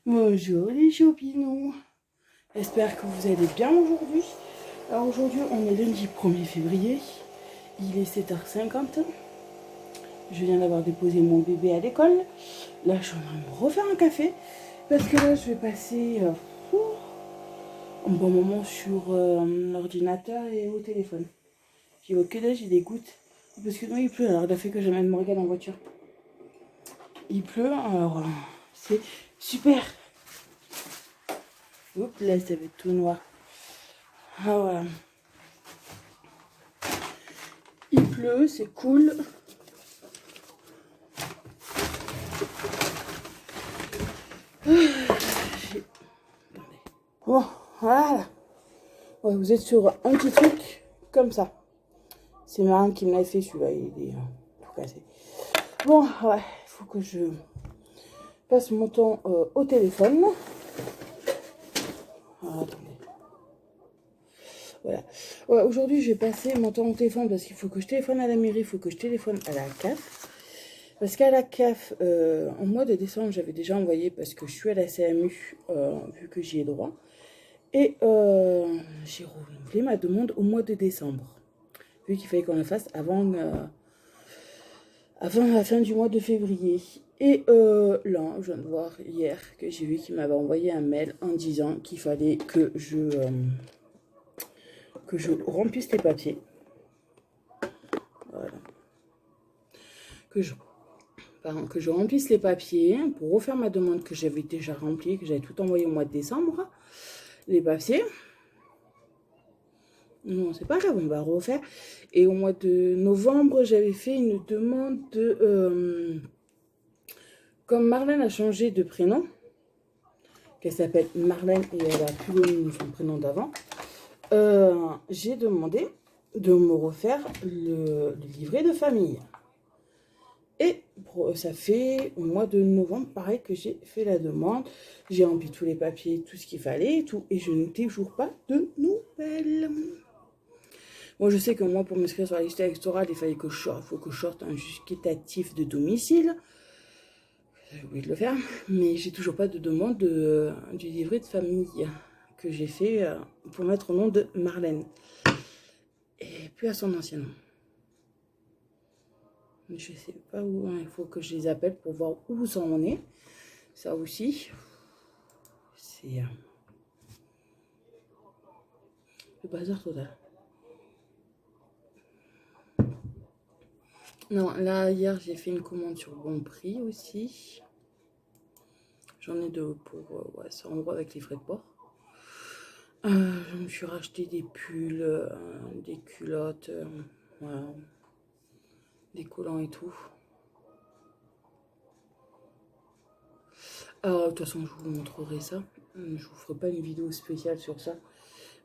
Bonjour les chopinous, j'espère que vous allez bien aujourd'hui. Alors aujourd'hui on est lundi 1er février, il est 7h50. Je viens d'avoir déposé mon bébé à l'école. Là je suis en train de me refaire un café parce que là je vais passer un bon moment sur l'ordinateur et au téléphone. J'ai que là j'ai des gouttes parce que non il pleut, alors il a fait que j'amène Morgane en voiture. Il pleut, alors c'est super. Oups, là ça va être tout noir. Ah voilà. Il pleut, c'est cool. Bon, voilà. Ouais, vous êtes sur un petit truc comme ça. C'est marrant qui me l'a fait celui-là, il est tout cassé. Bon, ouais, il faut que je passe mon temps au téléphone. Ah, attendez. Voilà. Ouais, aujourd'hui, je vais passer mon temps au téléphone parce qu'il faut que je téléphone à la mairie, il faut que je téléphone à la CAF. Parce qu'à la CAF, en mois de décembre, j'avais déjà envoyé parce que je suis à la CMU, vu que j'y ai droit. Et j'ai renouvelé ma demande au mois de décembre, vu qu'il fallait qu'on la fasse avant la fin du mois de février. Et là, je viens de voir hier que j'ai vu qu'il m'avait envoyé un mail en disant qu'il fallait que je remplisse les papiers. Voilà. Que je remplisse les papiers pour refaire ma demande que j'avais déjà remplie, que j'avais tout envoyé au mois de décembre. Les papiers. Non, c'est pas grave, on va refaire. Et au mois de novembre, j'avais fait une demande de... comme Marlène a changé de prénom, qu'elle s'appelle Marlène et elle a plus son prénom d'avant, j'ai demandé de me refaire le livret de famille. Et ça fait au mois de novembre, pareil, que j'ai fait la demande. J'ai rempli tous les papiers, tout ce qu'il fallait et tout. Et je n'ai toujours pas de nouvelles. Moi, je sais que moi, pour m'inscrire sur la liste électorale, il faut que je sorte un justificatif de domicile. J'ai oublié de le faire. Mais j'ai toujours pas de demande du livret de famille que j'ai fait pour mettre au nom de Marlène. Et puis à son ancien nom. Je sais pas où, hein, il faut que je les appelle pour voir où ça en est. Ça aussi, c'est le bazar total. Non, là, hier, j'ai fait une commande sur Bon Prix aussi. J'en ai deux pour ouais, 100 € avec les frais de port. Je me suis racheté des pulls, des culottes, voilà, des collants et tout. Alors, de toute façon, je vous montrerai ça. Je vous ferai pas une vidéo spéciale sur ça,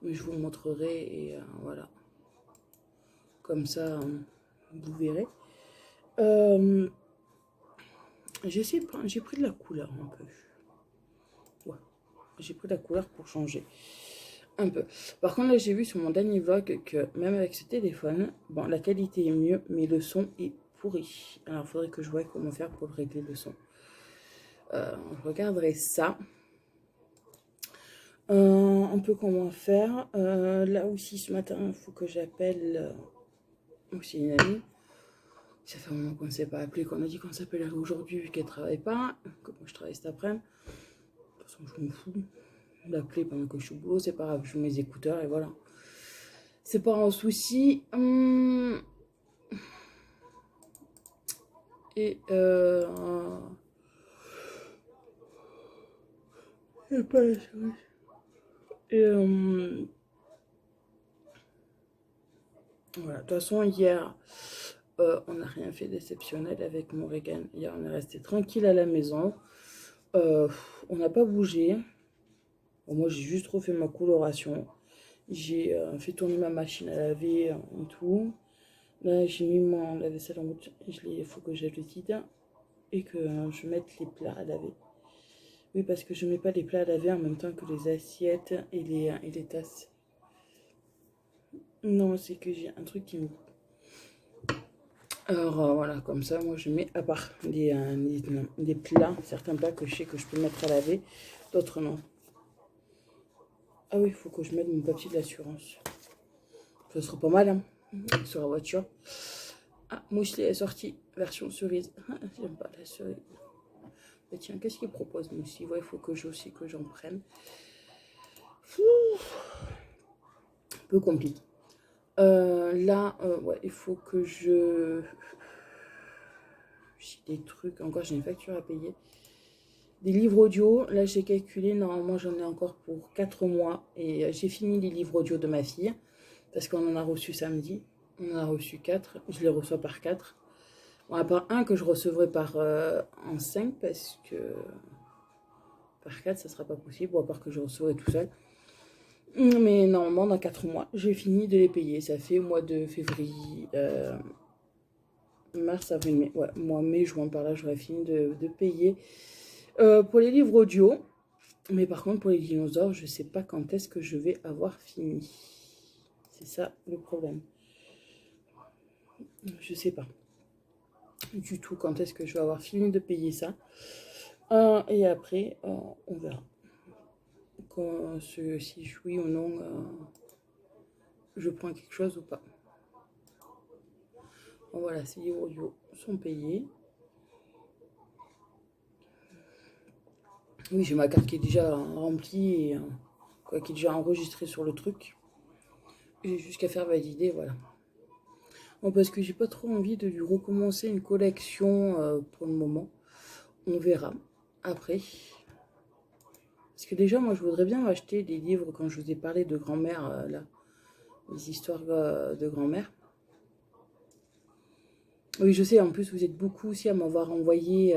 mais je vous montrerai et voilà. Comme ça, vous verrez. J'ai pris de la couleur un peu. Ouais, j'ai pris de la couleur pour changer un peu. Par contre, là, j'ai vu sur mon dernier vlog que même avec ce téléphone, bon, la qualité est mieux, mais le son est pourri. Alors, il faudrait que je voie comment faire pour régler le son. Je regarderai ça. Un peu comment faire. Là aussi, ce matin, il faut que j'appelle aussi une amie. Ça fait un moment qu'on ne s'est pas appelé, qu'on a dit qu'on s'appellerait aujourd'hui vu qu'elle ne travaille pas. Que moi, je travaille cet après-midi. De toute façon, je me fous d'appeler pendant que je suis au boulot, c'est pas grave. Je mets mes écouteurs et voilà. C'est pas un souci. Et c'est pas la souris. Et voilà. De toute façon, hier, on n'a rien fait d'exceptionnel avec Morgan. Hier, on est resté tranquille à la maison. On n'a pas bougé. Bon, moi, j'ai juste refait ma coloration. J'ai fait tourner ma machine à laver et tout. Là, j'ai mis mon lave-vaisselle en route. Il faut que j'aille le vide et que je mette les plats à laver. Oui, parce que je mets pas les plats à laver en même temps que les assiettes et les tasses. Non, c'est que j'ai un truc qui me... Alors voilà, comme ça, moi je mets à part des plats, certains plats que je sais que je peux mettre à laver, d'autres non. Ah oui, il faut que je mette mon papier de l'assurance. Ça sera pas mal, hein, sur la voiture. Ah, Mousselet est sorti, version cerise. Ah, j'aime pas la cerise. Mais tiens, qu'est-ce qu'il propose, Mousselet? Ouais, il faut que aussi que j'en prenne. Un peu compliqué. Là, ouais, il faut que je... J'ai des trucs, encore j'ai une facture à payer. Des livres audio, là j'ai calculé, normalement j'en ai encore pour 4 mois. Et j'ai fini les livres audio de ma fille, parce qu'on en a reçu samedi. On en a reçu 4, je les reçois par 4. Bon, à part un que je recevrai en 5, parce que par 4 ça sera pas possible, ou à part que je recevrai tout seul. Mais normalement dans 4 mois, j'ai fini de les payer. Ça fait au mois de février, mars, avril, mai. Ouais, mois mai, juin, par là, j'aurais fini de payer. Pour les livres audio, mais par contre pour les dinosaures, je sais pas quand est-ce que je vais avoir fini. C'est ça le problème. Je sais pas du tout quand est-ce que je vais avoir fini de payer ça. Et après, on verra si oui ou non je prends quelque chose ou pas. Bon, voilà, ces livres audio sont payés. Oui, j'ai ma carte qui est déjà remplie et qui est déjà enregistrée sur le truc. J'ai juste qu'à faire valider, voilà. Bon, parce que j'ai pas trop envie de lui recommencer une collection pour le moment. On verra après. Parce que déjà, moi, je voudrais bien m'acheter des livres quand je vous ai parlé de grand-mère, là. Les histoires de grand-mère. Oui, je sais, en plus, vous êtes beaucoup aussi à m'avoir envoyé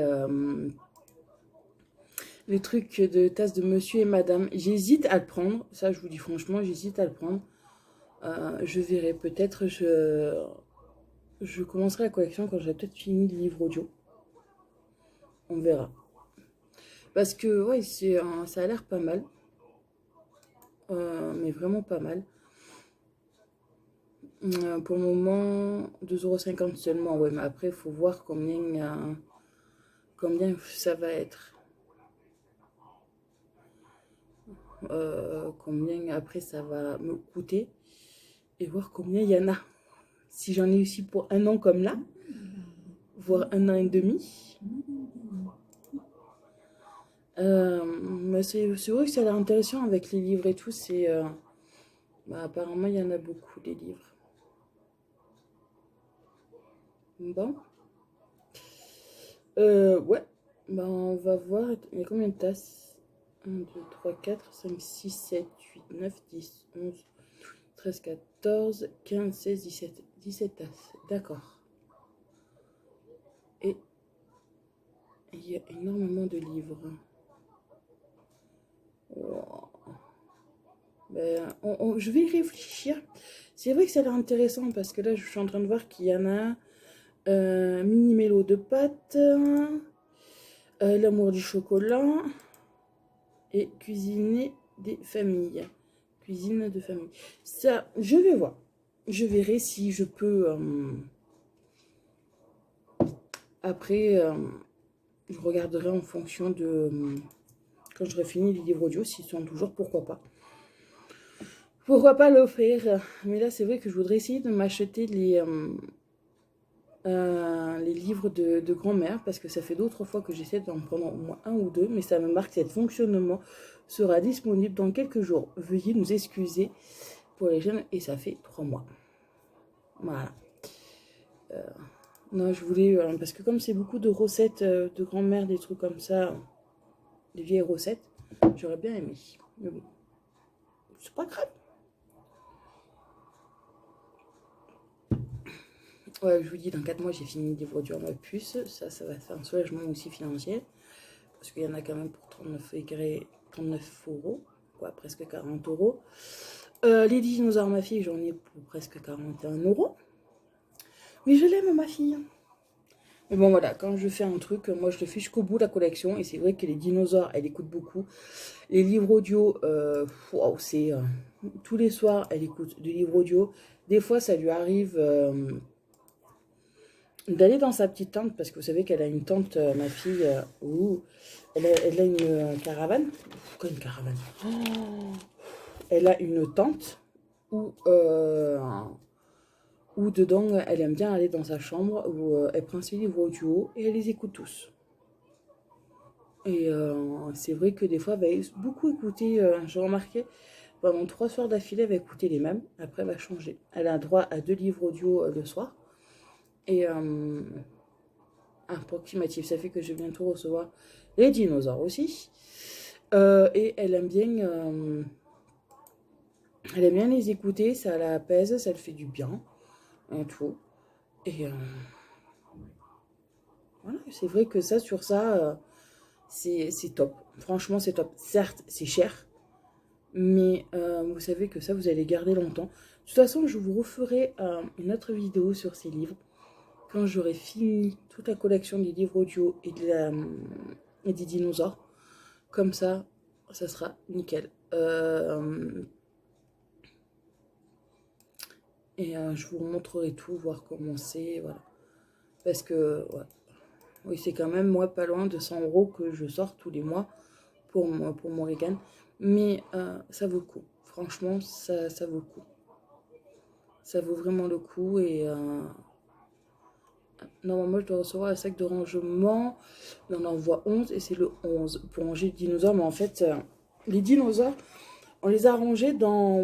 les trucs de tasse de monsieur et madame. J'hésite à le prendre. Ça, je vous dis franchement, j'hésite à le prendre. Je verrai. Peut-être je commencerai la collection quand j'aurai peut-être fini le livre audio. On verra. Parce que, ouais, ça a l'air pas mal. Mais vraiment pas mal. Pour le moment, 2,50 € seulement. Ouais, mais après, il faut voir combien ça va être. Combien après ça va me coûter. Et voir combien il y en a. Si j'en ai aussi pour 1 an comme là, voire 1 an et demi. Mais c'est vrai que ça a l'air intéressant avec les livres et tout. Apparemment, il y en a beaucoup, des livres. Bon. Ouais. On va voir. Il y a combien de tasses? 1, 2, 3, 4, 5, 6, 7, 8, 9, 10, 11, 13, 14, 15, 16, 17. 17 tasses. D'accord. Et il y a énormément de livres. Wow. Je vais y réfléchir. C'est vrai que ça a l'air intéressant parce que là, je suis en train de voir qu'il y en a mini mélo de pâtes, l'amour du chocolat et cuisiner des familles. Cuisine de famille. Ça, je vais voir. Je verrai si je peux. Après, je regarderai en fonction de quand j'aurai fini les livres audio, s'ils sont toujours, pourquoi pas. Pourquoi pas l'offrir? Mais là, c'est vrai que je voudrais essayer de m'acheter les livres de grand-mère, parce que ça fait d'autres fois que j'essaie d'en prendre au moins 1 ou 2, mais ça me marque, cet fonctionnement sera disponible dans quelques jours. Veuillez nous excuser pour les jeunes, et ça fait 3 mois. Voilà. Non, je voulais, parce que comme c'est beaucoup de recettes de grand-mère, des trucs comme ça, des vieilles recettes, j'aurais bien aimé. Mais bon, c'est pas grave. Ouais, je vous dis, dans 4 mois, j'ai fini des voitures ma puce. Ça va faire un soulagement aussi financier. Parce qu'il y en a quand même pour 39 €, quoi, presque 40 €. Les dinosaures, ma fille, j'en ai pour presque 41 €. Mais je l'aime, ma fille. Mais bon, voilà, quand je fais un truc, moi, je le fais jusqu'au bout de la collection. Et c'est vrai que les dinosaures, elle écoute beaucoup. Les livres audio, wow, c'est... tous les soirs, elle écoute des livres audio. Des fois, ça lui arrive... d'aller dans sa petite tente, parce que vous savez qu'elle a une tente, ma fille, où elle a une caravane. Pourquoi une caravane? Oh, elle a une tente où dedans, elle aime bien aller dans sa chambre, où elle prend ses livres audio et elle les écoute tous. Et c'est vrai que des fois, elle va beaucoup écouter, j'ai remarqué, pendant 3 soirs d'affilée, elle va écouter les mêmes, après elle va changer. Elle a droit à 2 livres audio le soir. Et approximatif, ça fait que je vais bientôt recevoir les dinosaures aussi. Et elle aime bien les écouter, ça l'apaise, ça le fait du bien, et tout. Et voilà, c'est vrai que ça, sur ça, c'est top. Franchement, c'est top. Certes, c'est cher, mais vous savez que ça, vous allez garder longtemps. De toute façon, je vous referai une autre vidéo sur ces livres quand j'aurai fini toute la collection des livres audio et des dinosaures. Comme ça sera nickel. Et je vous montrerai tout, voir comment c'est, voilà. Parce que, ouais. Oui, c'est quand même, moi, pas loin de 100 € que je sors tous les mois pour Morrigan. Mais ça vaut le coup. Franchement, ça vaut le coup. Ça vaut vraiment le coup. Et normalement, je dois recevoir un sac de rangement. On en envoie 11 et c'est le 11 pour ranger les dinosaures. Mais en fait, les dinosaures, on les a rangés dans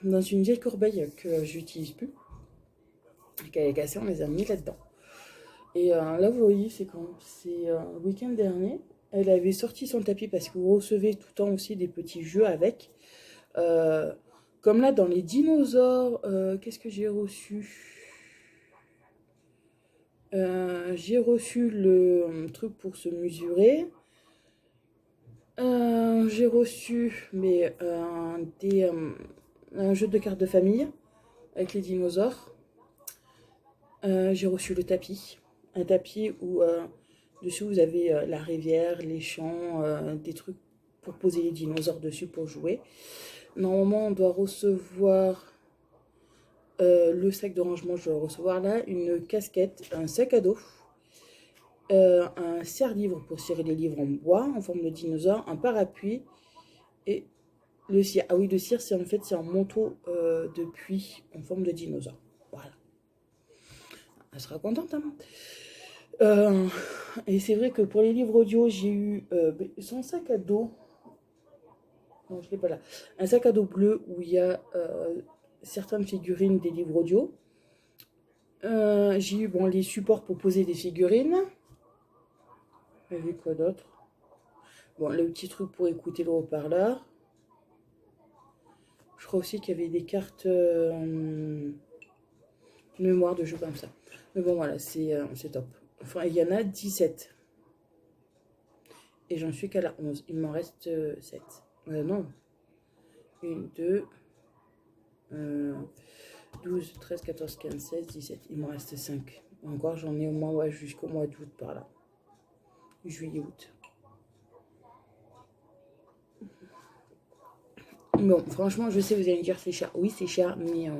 une vieille corbeille que j'utilise plus. Qu'elle est cassée, on les a mis là-dedans. Et là, vous voyez, c'est quand? C'est le week-end dernier. Elle avait sorti son tapis parce que vous recevez tout le temps aussi des petits jeux avec. Comme là, dans les dinosaures, qu'est-ce que j'ai reçu? J'ai reçu le truc pour se mesurer. J'ai reçu un jeu de cartes de famille avec les dinosaures. J'ai reçu le tapis. Un tapis où dessus vous avez la rivière, les champs, des trucs pour poser les dinosaures dessus pour jouer. Normalement, on doit recevoir le sac de rangement. Je dois recevoir là une casquette, un sac à dos, un serre-livre pour serrer les livres en bois en forme de dinosaure, un parapluie et le cire. Ah oui, le cire, c'est en fait c'est un manteau de pluie en forme de dinosaure. Voilà. Elle sera contente, hein. Et c'est vrai que pour les livres audio, j'ai eu son sac à dos. Non, je ne l'ai pas là. Un sac à dos bleu où il y a certaines figurines des livres audio. J'ai eu les supports pour poser des figurines. J'ai vu quoi d'autre? Bon, le petit truc pour écouter le haut-parleur. Je crois aussi qu'il y avait des cartes mémoire de jeux comme ça. Mais bon, voilà, c'est top. Enfin, il y en a 17. Et j'en suis qu'à la 11. Il m'en reste 7. Non. 1, 2, 12, 13, 14, 15, 16, 17. Il m'en reste 5. Encore, j'en ai au moins jusqu'au mois d'août par là. Juillet, août. Bon, franchement, je sais, vous allez me dire c'est cher. Oui, c'est cher, mais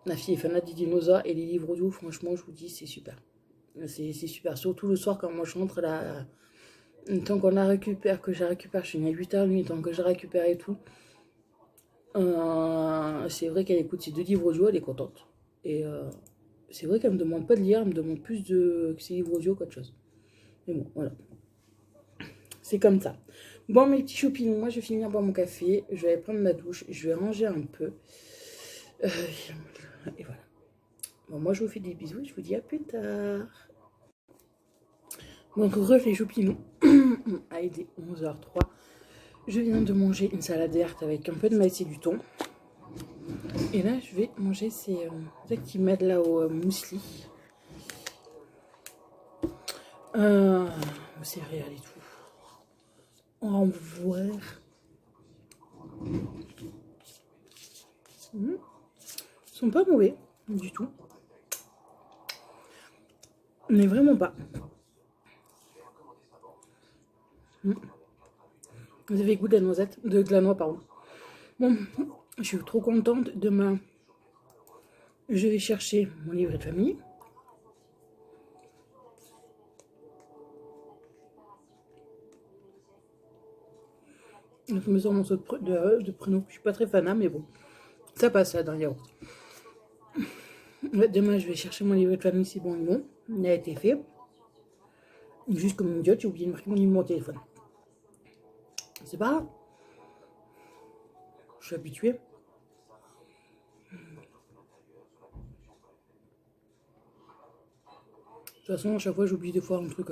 ma fille est fan des dinosaures et les livres audio, franchement, je vous dis, c'est super. C'est super. Surtout le soir, quand moi je rentre là, tant qu'on la récupère, que je la récupère, je suis à 8h30, tant que je la récupère et tout. C'est vrai qu'elle écoute ses 2 livres audio, elle est contente. Et c'est vrai qu'elle me demande pas de lire, elle me demande plus que ses livres audio qu'autre chose. Mais bon, voilà. C'est comme ça. Bon, mes petits choupinous, moi je vais finir boire mon café, je vais aller prendre ma douche, je vais ranger un peu. Et voilà. Bon, moi je vous fais des bisous et je vous dis à plus tard. Donc, les choupinous. Il est 11h03. Je viens de manger une salade verte avec un peu de maïs et du thon. Et là, je vais manger ces petits mets là au muesli. Céréales et tout. On va en voir. Ils sont pas mauvais du tout. Mais vraiment pas. Vous avez goût de la noisette, de la noix, pardon. Bon, je suis trop contente. Demain, je vais chercher mon livret de famille. Je me sens mon saut de pruneau. Je suis pas très fan, hein, mais bon. Ça passe là dans le yaourt. Ouais, demain, je vais chercher mon livret de famille, c'est bon, non. Il a été fait. Juste comme une idiote, j'ai oublié de marquer mon numéro de téléphone. C'est pas grave. Je suis habituée. De toute façon, à chaque fois, j'oublie des fois un truc.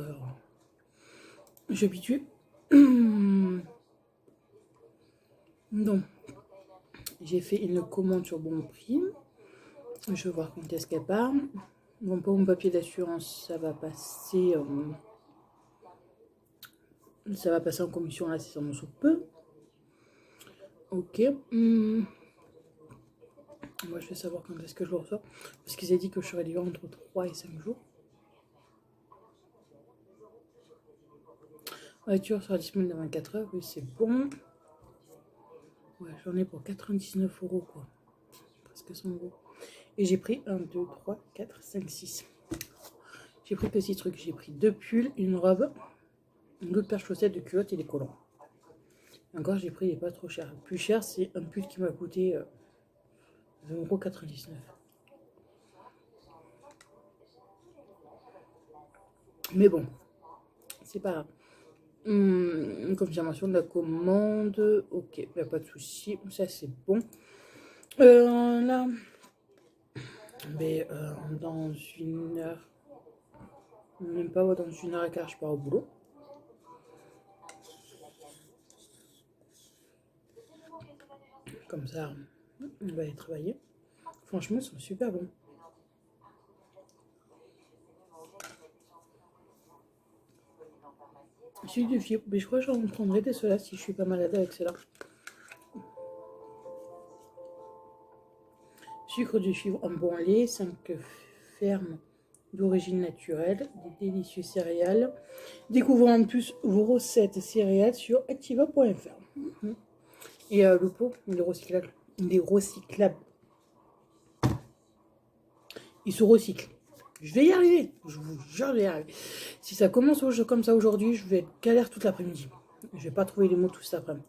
Je suis habituée. Donc, j'ai fait une commande sur Bon Prix. Je vais voir quand est-ce qu'elle part. Bon, pour mon papier d'assurance, ça va passer. Ça va passer en commission là, c'est sûrement sous peu. Ok. Moi, je vais savoir quand est-ce que je le reçois. Parce qu'ils ont dit que je serais livré entre 3 et 5 jours. La voiture sera disponible dans 24 heures. Oui, c'est bon. Ouais, j'en ai pour 99 € quoi. Presque 100 €. Et j'ai pris 1, 2, 3, 4, 5, 6. J'ai pris que 6 trucs. J'ai pris 2 pulls, une robe, d'autres paires de chaussettes, de culottes et des collants. Encore, j'ai pris, il n'est pas trop cher. Le plus cher, c'est un pull qui m'a coûté 20,99 €. Mais bon, c'est pas grave. Confirmation de la commande. Ok, il n'y a pas de souci. Ça, c'est bon. Là, mais dans une heure, même pas dans une heure et quart, je pars au boulot. Comme ça, on va aller travailler. Franchement, ils sont super bons. Sucre de fibre, mais je crois que j'en prendrai des ceux-là si je suis pas malade avec ceux-là. Sucre de fibre en bon lait, 5 fermes d'origine naturelle, des délicieux céréales. Découvrez en plus vos recettes céréales sur activa.fr. Et le pot, il est recyclable. Il est recyclable. Il se recycle. Je vais y arriver. Je vous jure, je vais y arriver. Si ça commence comme ça aujourd'hui, je vais être galère toute l'après-midi. Je vais pas trouver les mots tout cet après-midi.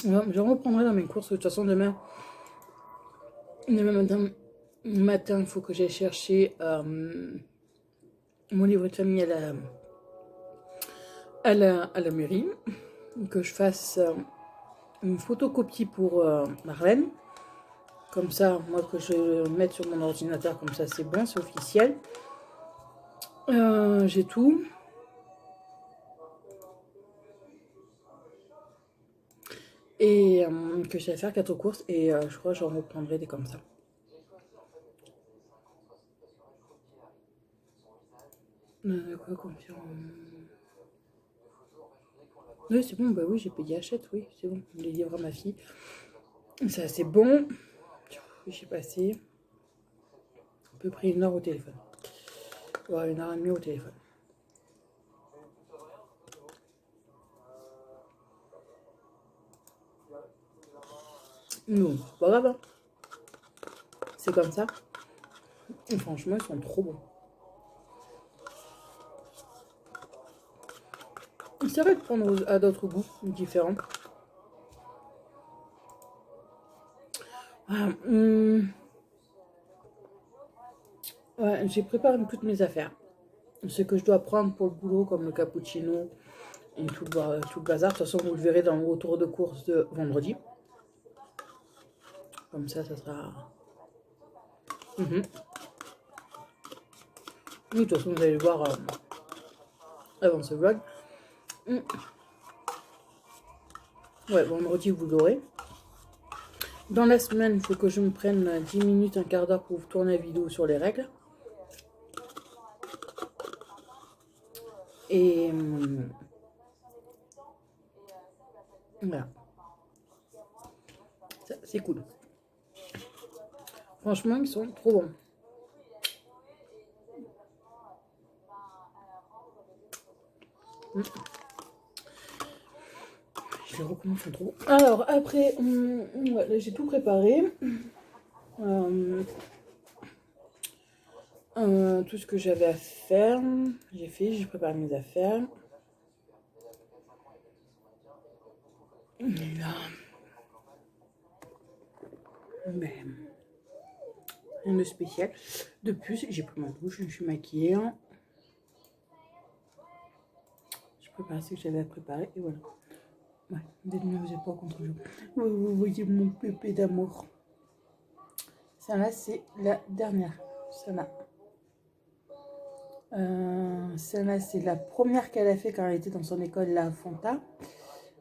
Je reprendrai dans mes courses. De toute façon, demain matin, il faut que j'aille chercher mon livre de famille à la mairie. Que je fasse une photocopie pour Marlène. Comme ça, moi, que je mette sur mon ordinateur, comme ça, c'est bon, c'est officiel. J'ai tout. Et que je vais faire 4 courses. Et je crois que j'en reprendrai des comme ça. Quoi, confirme. Oui, c'est bon, bah oui, j'ai payé Hachette, oui, c'est bon. Je les livre à ma fille. Ça, c'est bon. J'ai passé à peu près 1 heure au téléphone. Ouais, 1 heure et demie au téléphone. Non, c'est pas grave. Hein. C'est comme ça. Et franchement, ils sont trop bons. C'est vrai de prendre à d'autres goûts différents. Ah, ouais, j'ai préparé toutes mes affaires. Ce que je dois prendre pour le boulot, comme le cappuccino et tout le bazar. De toute façon, vous le verrez dans le retour de course de vendredi. Comme ça sera... Oui, de toute façon, vous allez le voir avant ce vlog. Ouais, vendredi, vous l'aurez. Dans la semaine, il faut que je me prenne 10 minutes, un quart d'heure pour vous tourner la vidéo sur les règles. Et voilà. C'est cool. Franchement, ils sont trop bons. Je les recommande, ils sont trop bons. Alors, après, ouais, j'ai tout préparé. Tout ce que j'avais à faire, j'ai fait, j'ai préparé mes affaires. Et là, ben, rien de spécial. De plus, j'ai pris ma douche, je suis maquillée. Je prépare ce que j'avais à préparer et voilà. Ouais, dites-moi, vous n'êtes pas contre jour. Vous voyez mon pépé d'amour. Ça là, c'est la dernière. Ça là. Celle-là, c'est la première qu'elle a fait quand elle était dans son école, la Fanta.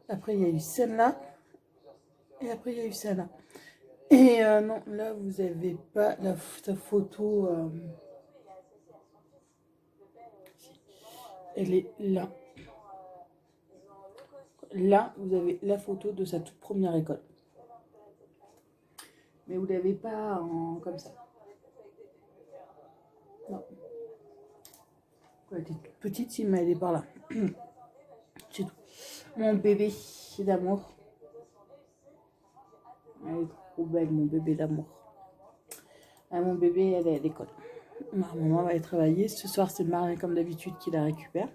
Après, il y a eu celle-là. Et après, il y a eu celle-là. Et non, là, vous n'avez pas sa photo. Elle est là. Là, vous avez la photo de sa toute première école. Mais vous ne l'avez pas comme ça. Non. Elle était toute petite, si, mais elle est par là. C'est tout. Mon bébé d'amour. Elle est trop belle, mon bébé d'amour. Ah, mon bébé, elle est à l'école. Ma maman va aller travailler. Ce soir, c'est Marie, comme d'habitude, qui la récupère.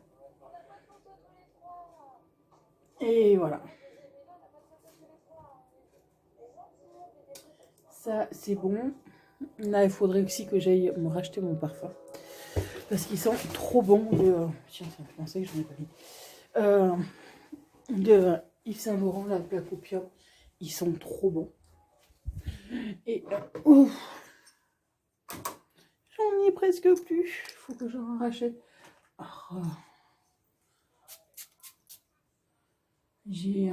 Et voilà. Ça, c'est bon. Là, il faudrait aussi que j'aille me racheter mon parfum. Parce qu'ils sont trop bons de... Tiens, ça me fait penser que je n'en ai pas mis. De Yves Saint Laurent, là, de la Copium. Ils sont trop bons. Et... j'en ai presque plus. Il faut que j'en rachète. J'ai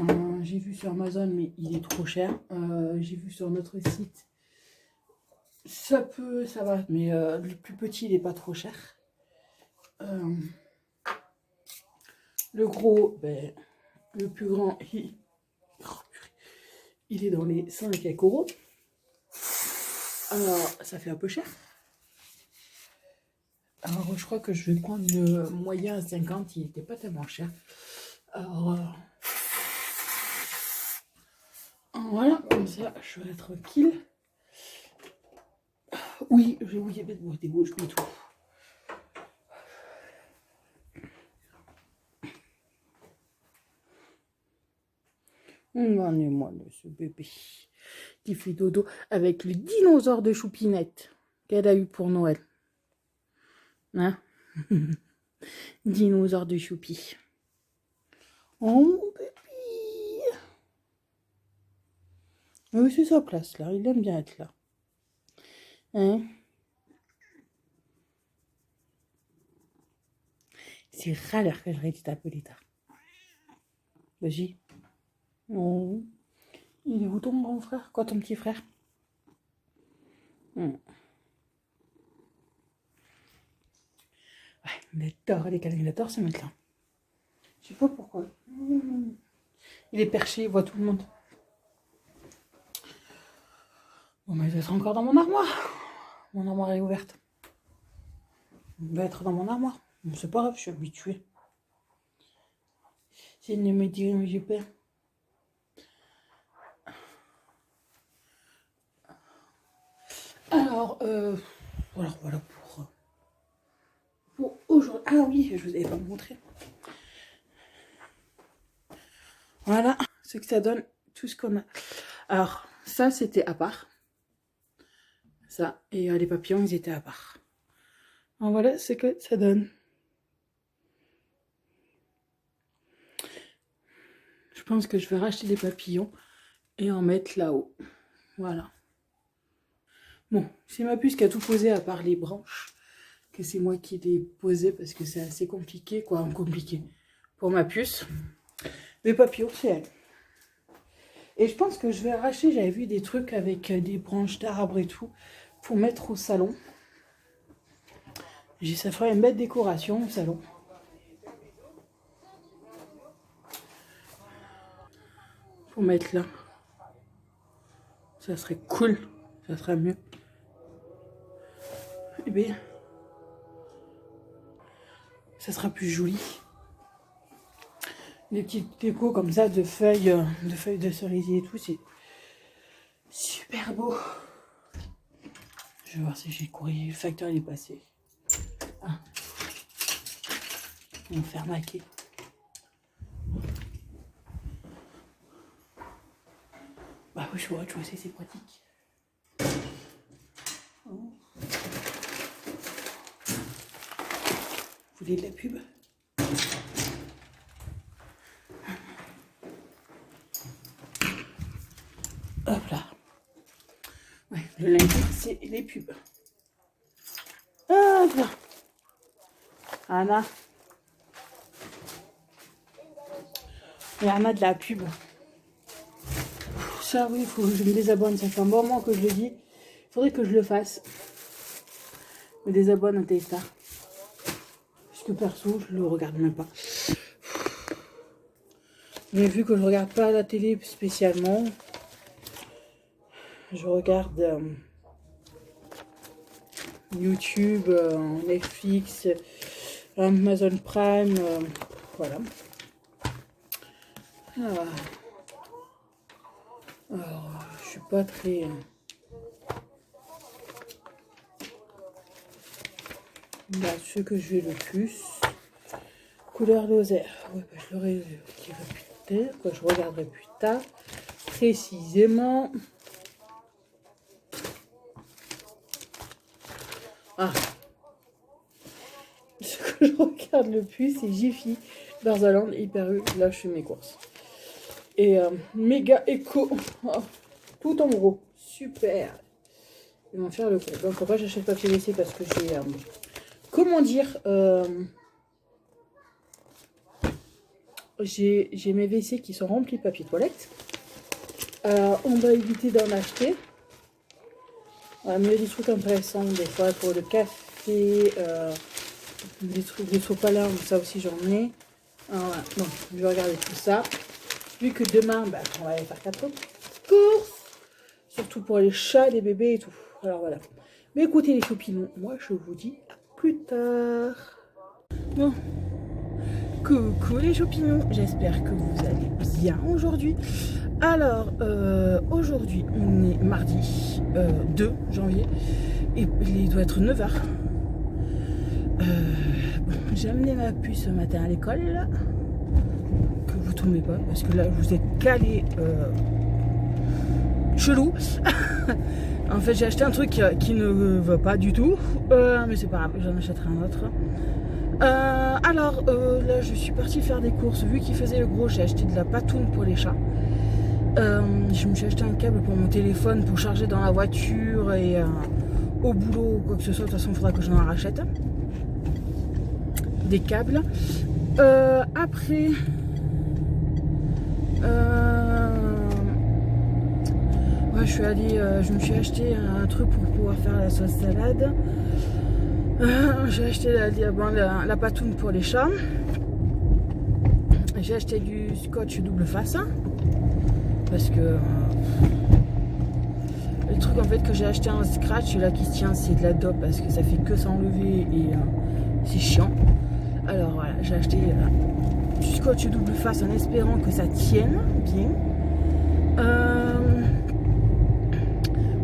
vu sur Amazon, mais il est trop cher. J'ai vu sur notre site. Ça va, mais le plus petit, il n'est pas trop cher. Le gros, ben, le plus grand, il est dans les 5 et quelques euros. Alors, ça fait un peu cher. Alors, je crois que je vais prendre le moyen à 50, il n'était pas tellement cher. Alors, voilà, comme ça, je vais être tranquille. Oui, j'ai oublié de mettre des bouches, mais tout. Regardez-moi ce bébé qui fait dodo avec le dinosaure de Choupinette qu'elle a eu pour Noël. Hein? Dinosaure de Choupi. Oh mon bébé. Oui, c'est sa place là, il aime bien être là. Hein? C'est rare que j'aurais dû t'appeler tard. Vas-y. Oh. Il est où ton grand frère? Quoi, ton petit frère? Ouais, il adore les câlins, il adore se mettre là. Je sais pas pourquoi. Il est perché, il voit tout le monde. Bon, mais il va être encore dans mon armoire. Mon armoire est ouverte. Il va être dans mon armoire. Bon, c'est pas grave, je suis habituée. S'il ne me dit rien, j'ai peur. Alors, voilà pour aujourd'hui. Ah oui, je vous avais pas montré. Voilà ce que ça donne, tout ce qu'on a. Alors, ça, c'était à part. Ça, et les papillons, ils étaient à part. Alors voilà ce que ça donne. Je pense que je vais racheter des papillons et en mettre là-haut. Voilà. Bon, c'est ma puce qui a tout posé à part les branches. Que c'est moi qui l'ai posé parce que c'est assez compliqué, quoi. Compliqué pour ma puce. Les papillons, c'est elle. Et je pense que je vais arracher, j'avais vu des trucs avec des branches d'arbres et tout, pour mettre au salon. Ça ferait une belle décoration au salon. Pour mettre là. Ça serait cool. Ça serait mieux. Eh bien, ça sera plus joli. Des petites décos comme ça de feuilles de cerisier et tout, c'est super beau. Je vais voir si j'ai le courrier. Le facteur il est passé. Ils vont me faire maquer. Bah oui, je vois, c'est pratique. Oh. Vous voulez de la pub? Hop là. Ouais, le lundi, c'est les pubs. Hop là. Anna. Et Anna de la pub. Ça, oui, il faut que je me désabonne. Ça fait un bon moment que je le dis. Il faudrait que je le fasse. Je me désabonne à Téléstar. Parce que perso, je le regarde même pas. Mais vu que je regarde pas la télé spécialement, je regarde YouTube, Netflix, Amazon Prime, voilà. Alors, je suis pas très... Là, ce que je vais le plus, couleur laser. Ouais, bah, je l'aurai plus tard, que je regarderai plus tard, précisément. Ah, ce que je regarde le plus, c'est Jiffy, Barzaland, Hyper U. Là, je fais mes courses. Et méga éco, oh, tout en gros, super. Ils vont faire le coup. Donc, pourquoi j'achète papier WC? Parce que j'ai, comment dire, j'ai mes WC qui sont remplis de papier toilette. On va éviter d'en acheter. Mais des trucs intéressants, des fois pour le café, des trucs de sopalin, ça aussi j'en ai. Voilà. Bon, je vais regarder tout ça. Vu que demain, bah, on va aller faire 4 courses. Surtout pour les chats, les bébés et tout. Alors voilà. Mais écoutez les chopinons, moi je vous dis à plus tard. Bon. Coucou les chopinons, j'espère que vous allez bien aujourd'hui. Alors, aujourd'hui, on est mardi 2 janvier. Et il doit être 9h. Bon, j'ai amené ma puce ce matin à l'école. Que vous tombez pas, parce que là, vous êtes calés chelou. En fait, j'ai acheté un truc qui ne va pas du tout. Mais c'est pas grave, j'en achèterai un autre. Alors, là, je suis partie faire des courses. Vu qu'il faisait le gros, j'ai acheté de la patoune pour les chats. Je me suis acheté un câble pour mon téléphone pour charger dans la voiture et au boulot ou quoi que ce soit. De toute façon, il faudra que je en rachète des câbles. Après, ouais, je me suis acheté un truc pour pouvoir faire la sauce salade. J'ai acheté la patoune pour les chats. J'ai acheté du scotch double face. Parce que le truc en fait que j'ai acheté en scratch là qui se tient, c'est de la dope parce que ça fait que s'enlever et c'est chiant. Alors voilà, j'ai acheté du scotch double face en espérant que ça tienne bien.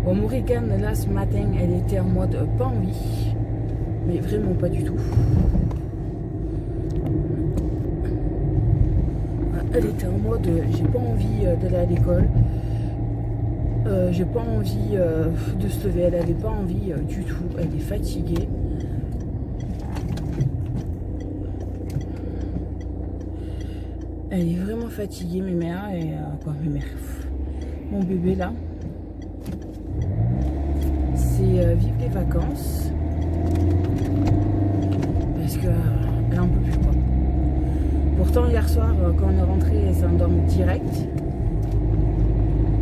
Bon, Morrigan là ce matin elle était en mode pas envie, mais vraiment pas du tout. Elle était en mode j'ai pas envie d'aller à l'école, j'ai pas envie de se lever, elle avait pas envie du tout, elle est fatiguée. Elle est vraiment fatiguée, mes mères, et mes mères. Mon bébé là, c'est vivre les vacances, parce que elle en peut plus quoi. Pourtant, hier soir, quand on est rentré, elle s'est endormie direct.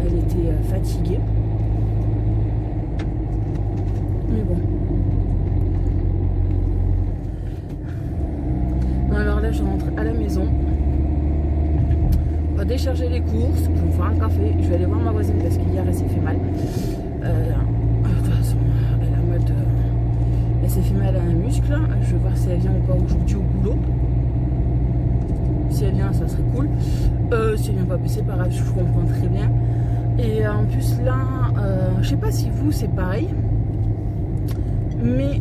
Elle était fatiguée. Mais bon. Alors là, je rentre à la maison. On va décharger les courses. Je vais me faire un café. Je vais aller voir ma voisine parce qu'hier, elle s'est fait mal. De toute façon, elle s'est fait mal à un muscle. Je vais voir si elle vient ou pas aujourd'hui au boulot. Si elle vient, ça serait cool. Si elle vient pas, c'est pas grave, je comprends très bien. Et en plus là, je sais pas si vous c'est pareil, mais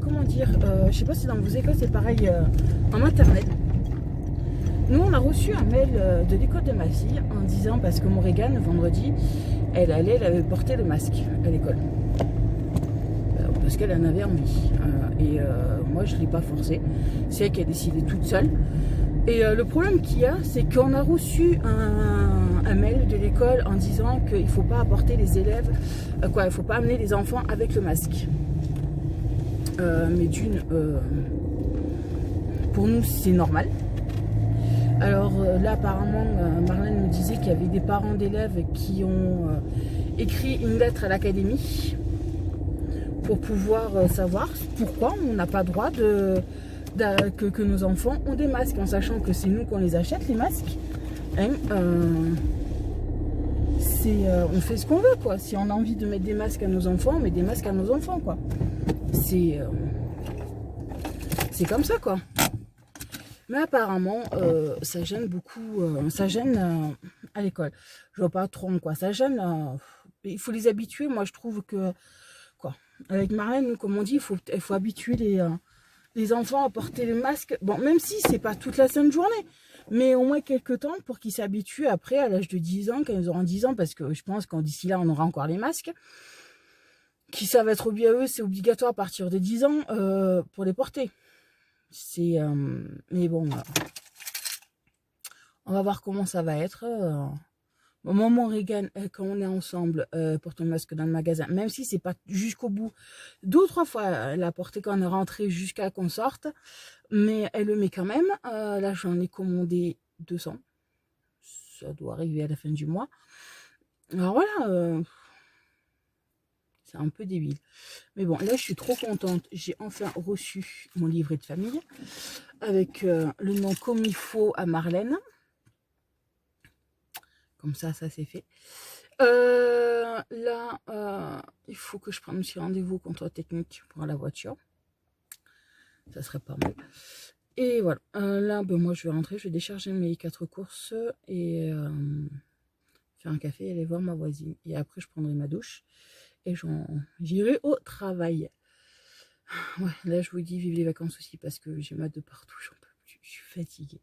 comment dire, je sais pas si dans vos écoles c'est pareil en maternelle. Nous, on a reçu un mail de l'école de ma fille en disant, parce que Morrigan, vendredi, elle avait porté le masque à l'école. Parce qu'elle en avait envie. Moi, je ne l'ai pas forcée. C'est elle qui a décidé toute seule. Et le problème qu'il y a, c'est qu'on a reçu un mail de l'école en disant qu'il ne faut pas apporter les élèves, il ne faut pas amener les enfants avec le masque. Mais pour nous, c'est normal. Alors là, apparemment, Marlène me disait qu'il y avait des parents d'élèves qui ont écrit une lettre à l'académie pour pouvoir savoir pourquoi on n'a pas droit que nos enfants ont des masques, en sachant que c'est nous qu'on les achète, les masques. Hein, on fait ce qu'on veut, quoi. Si on a envie de mettre des masques à nos enfants, on met des masques à nos enfants, quoi. C'est comme ça, quoi. Mais apparemment, ça gêne beaucoup, ça gêne à l'école. Je vois pas trop en quoi ça gêne. Il faut les habituer. Moi, je trouve que, quoi, avec Marlène, comme on dit, il faut habituer les enfants à porter le masque. Bon, même si c'est pas toute la sainte journée, mais au moins quelques temps pour qu'ils s'habituent après, à l'âge de 10 ans, quand ils auront 10 ans, parce que je pense qu'en d'ici là, on aura encore les masques. Qui ça va être obligé à eux, c'est obligatoire à partir de 10 ans pour les porter. Mais bon, on va voir comment ça va être. Au moment où Regan, quand on est ensemble, porte un masque dans le magasin, même si c'est pas jusqu'au bout. 2 ou 3 fois, elle a porté quand on est rentré jusqu'à qu'on sorte, mais elle le met quand même. Là, j'en ai commandé 200. Ça doit arriver à la fin du mois. Alors voilà, c'est un peu débile. Mais bon, là, je suis trop contente. J'ai enfin reçu mon livret de famille avec le nom comme il faut à Marlène. Comme ça c'est fait. Là, il faut que je prenne aussi rendez-vous contrôle technique pour la voiture. Ça serait pas mal. Et voilà. Là, ben, moi, je vais rentrer. Je vais décharger mes 4 courses et faire un café et aller voir ma voisine. Et après, je prendrai ma douche et j'irai au travail. Ouais, là, je vous dis, vive les vacances aussi parce que j'ai mal de partout. J'en peux plus. Je suis fatiguée.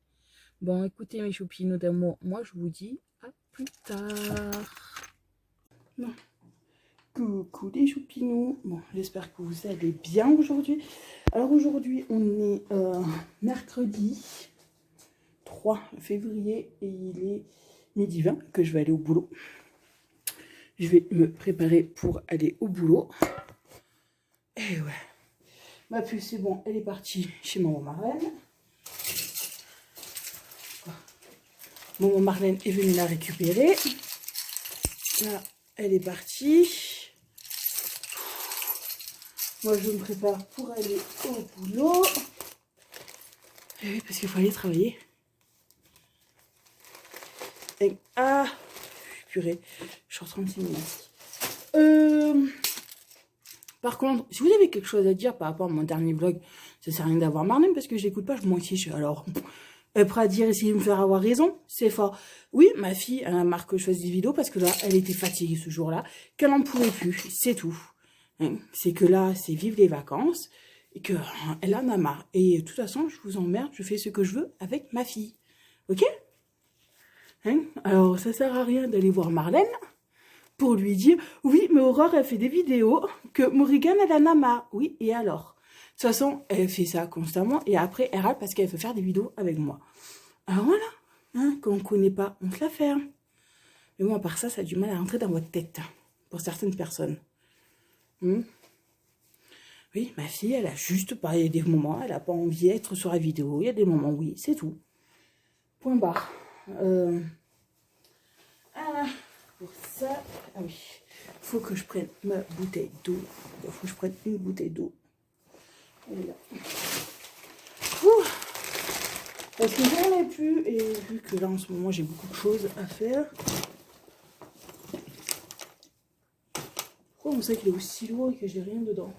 Bon, écoutez, mes choupinous d'amour, moi, je vous dis à plus tard. Bon. Coucou les choupinous. Bon, j'espère que vous allez bien aujourd'hui. Alors aujourd'hui, on est mercredi 3 février et il est midi 20 que je vais aller au boulot. Je vais me préparer pour aller au boulot. Et ouais. Ma puce, c'est bon, elle est partie chez maman Marlène. Maman Marlène est venue la récupérer. Là, elle est partie. Moi, je me prépare pour aller au boulot. Et oui, parce qu'il faut aller travailler. Et, ah, purée, je suis en train de signer. Par contre, si vous avez quelque chose à dire par rapport à mon dernier vlog, ça sert à rien d'avoir Marlène parce que je l'écoute pas, moi aussi, alors... Elle pourra dire, essayer de me faire avoir raison, c'est fort. Oui, ma fille, elle a marre que je fasse des vidéos parce que là, elle était fatiguée ce jour-là, qu'elle n'en pouvait plus, c'est tout. Hein, c'est que là, c'est vivre les vacances et qu'elle en a marre. Et de toute façon, je vous emmerde, je fais ce que je veux avec ma fille. Ok? Hein, alors, ça sert à rien d'aller voir Marlène pour lui dire, oui, mais Aurore, elle fait des vidéos, que Morrigan, elle en a marre. Oui, et alors? De toute façon, elle fait ça constamment et après, elle râle parce qu'elle veut faire des vidéos avec moi. Alors voilà, hein, quand on ne connaît pas, on se la ferme. Mais bon, à part ça, ça a du mal à rentrer dans votre tête, pour certaines personnes. Oui, ma fille, elle a juste pas, il y a des moments, elle n'a pas envie d'être sur la vidéo. Il y a des moments, oui, c'est tout. Point barre. Pour ça, ah oui, il faut que je prenne ma bouteille d'eau. Il faut que je prenne une bouteille d'eau. Elle est là. Ouh. Parce que j'en ai plus et vu que là en ce moment j'ai beaucoup de choses à faire. Pourquoi on sait qu'il est aussi lourd et que j'ai rien dedans?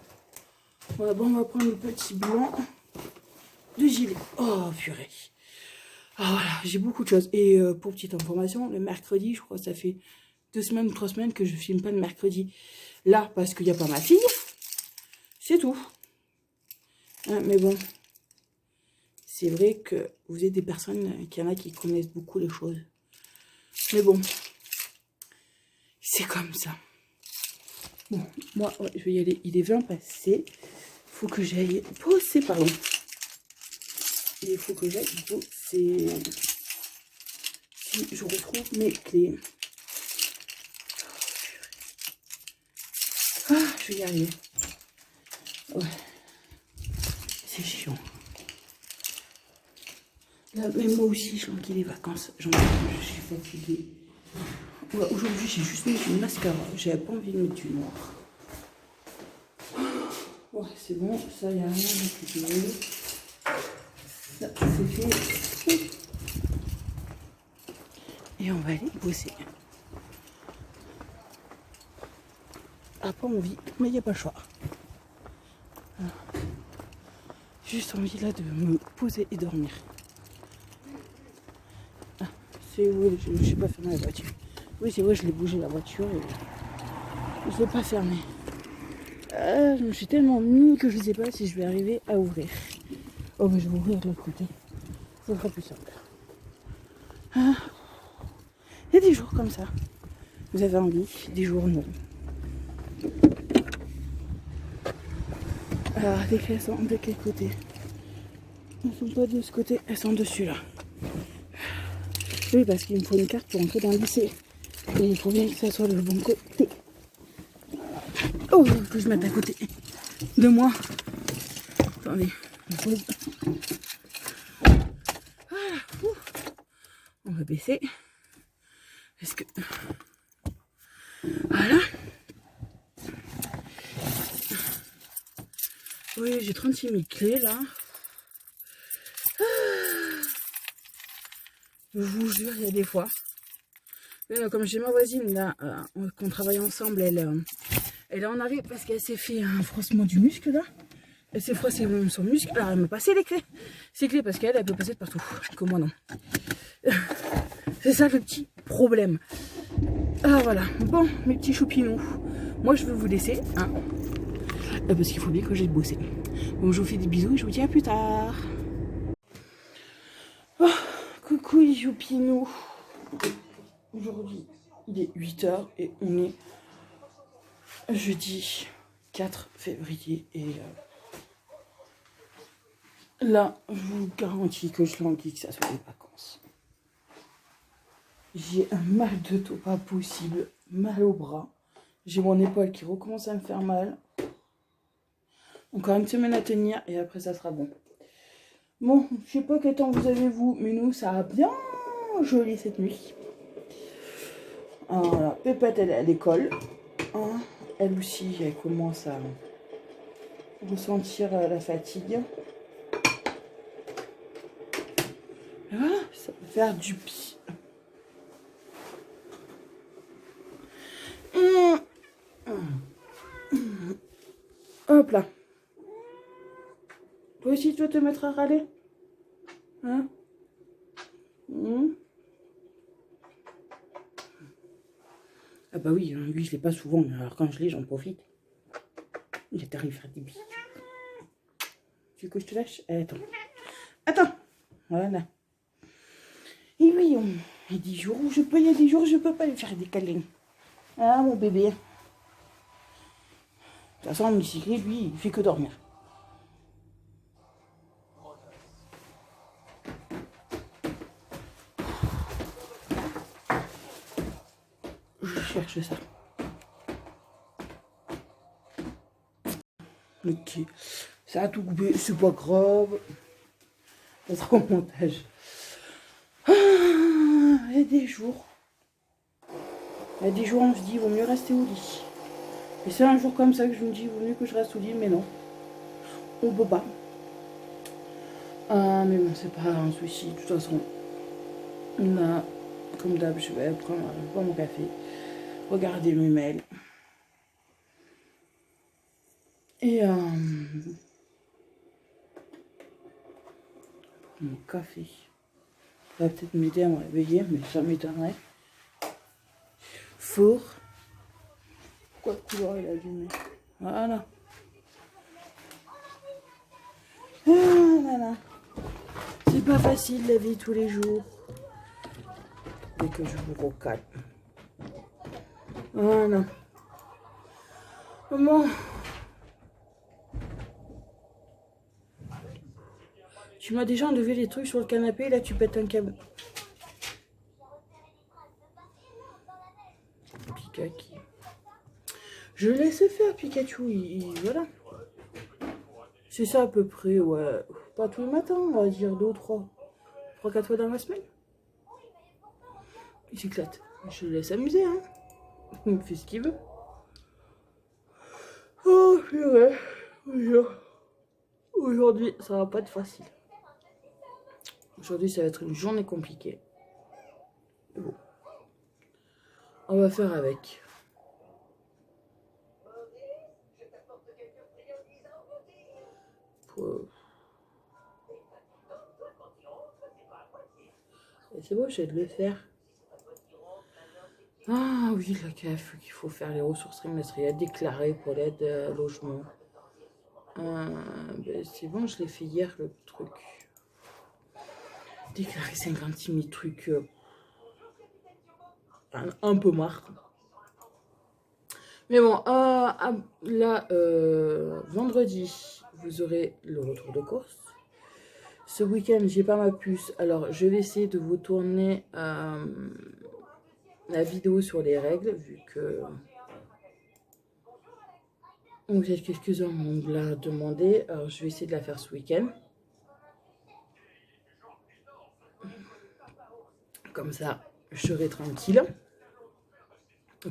Voilà, bon, on va prendre le petit blanc de gilet. Oh purée. Ah voilà, j'ai beaucoup de choses. Et pour petite information, le mercredi, je crois que ça fait 2 semaines ou 3 semaines que je filme pas le mercredi. Là, parce qu'il n'y a pas ma fille. C'est tout. Hein, mais bon, c'est vrai que vous êtes des personnes, qu'il y en a qui connaissent beaucoup les choses. Mais bon, c'est comme ça. Bon, moi, ouais, je vais y aller. Il est 20 passé. Il faut que j'aille bosser, pardon. Il faut que j'aille bosser. Si je retrouve mes clés. Ah, je vais y arriver. Ouais. C'est chiant. Là, même moi aussi, je manquais les vacances. Je suis fatiguée. Ouais, aujourd'hui, j'ai juste mis une mascara. J'avais pas envie de mettre du noir. Ouais, c'est bon. Ça, il n'y a rien de plus. Ça, c'est fait. Et on va aller bosser. Ah, pas envie, mais il n'y a pas le choix. Juste envie là de me poser et dormir. Ah, c'est où je n'ai pas fermé la voiture. Oui, c'est vrai, je l'ai bougé la voiture et je ne l'ai pas fermée. Je me suis tellement mis que je ne sais pas si je vais arriver à ouvrir. Oh, mais je vais ouvrir de l'autre côté. Ça sera plus simple. Ah, il y a des jours comme ça. Vous avez envie, des jours non. Alors, les clés sont de quel côté? Elles ne sont pas de ce côté, elles sont dessus là. Oui, parce qu'il me faut une carte pour entrer dans le lycée. Et il faut bien que ça soit le bon côté. Oh, que je mette à côté de moi. Attendez, on pose. Voilà, on va baisser. Est-ce que... Voilà. Oui, j'ai 36 000 clés là. Je vous jure, il y a des fois. Là, comme j'ai ma voisine là, qu'on travaille ensemble, elle est en arrêt parce qu'elle s'est fait un froissement du muscle là. Elle s'est froissé son muscle. Alors elle m'a passé les clés. Ses clés parce qu'elle peut passer de partout. Que moi non. C'est ça le petit problème. Ah voilà. Bon, mes petits choupinous. Moi je vais vous laisser. Hein, parce qu'il faut bien que j'aille bosser. Donc je vous fais des bisous et je vous dis à plus tard. Oh, coucou les choupinous. Aujourd'hui, il est 8h et on est jeudi 4 février. Et là, je vous garantis que je languis que ça soit les vacances. J'ai un mal de dos pas possible, mal au bras. J'ai mon épaule qui recommence à me faire mal. Encore une semaine à tenir et après ça sera bon. Bon, je sais pas quel temps vous avez vous, mais nous ça a bien gelé cette nuit. Voilà, Pépette elle est à l'école. Hein, elle aussi, elle commence à ressentir la fatigue. Et voilà, ça peut faire du bien. Hop là. Toi aussi, tu vas te mettre à râler? Hein? Ah bah oui, hein, lui je l'ai pas souvent, mais alors quand je l'ai, j'en profite. Il t'arrive à faire des bisous. Tu veux que je te lâche? Attends. Attends. Voilà. Et oui, il y a des jours où je peux, il y a des jours où je peux pas lui faire des câlins. Ah mon bébé. De toute façon, mon bicyclette, lui, il fait que dormir. Je cherche ça. Ok. Ça a tout coupé, c'est pas grave. Ça sera au montage. Ah, il y a des jours. Il y a des jours, on se dit, il vaut mieux rester au lit. Et c'est un jour comme ça que je me dis, il vaut mieux que je reste au lit, mais non. On peut pas. Ah, mais bon, c'est pas un souci. De toute façon, là, comme d'hab, je vais prendre mon café, regarder mes mails. Et mon café. Ça va peut-être m'aider à me réveiller, mais ça m'étonnerait. Four. Quoi de couleur il a allumé? Voilà. C'est pas facile la vie tous les jours. Dès que je vous recale. Voilà. Maman. Tu m'as déjà enlevé les trucs sur le canapé, là tu pètes un câble. Pikachu. Je laisse faire Pikachu, voilà. C'est ça à peu près, ouais. Pas tous les matins, on va dire 2 ou 3. 3-4 fois dans la semaine. Il s'éclate. Je le laisse amuser, hein. Il fait ce qu'il veut. Oh, purée. Aujourd'hui, ça va pas être facile. Aujourd'hui, ça va être une journée compliquée. Bon. On va faire avec. C'est bon, j'ai de le faire. Ah oui, la CAF, qu'il faut faire les ressources trimestrielles déclarées pour l'aide logement. Ben, c'est bon, je l'ai fait hier, le truc. Déclarer 56 000 trucs. Un peu marre. Mais bon, là, vendredi, vous aurez le retour de course. Ce week-end, j'ai pas ma puce. Alors, je vais essayer de vous tourner la vidéo sur les règles, vu que vous êtes quelques-uns m'ont l'a demandé. Alors, je vais essayer de la faire ce week-end. Comme ça, je serai tranquille.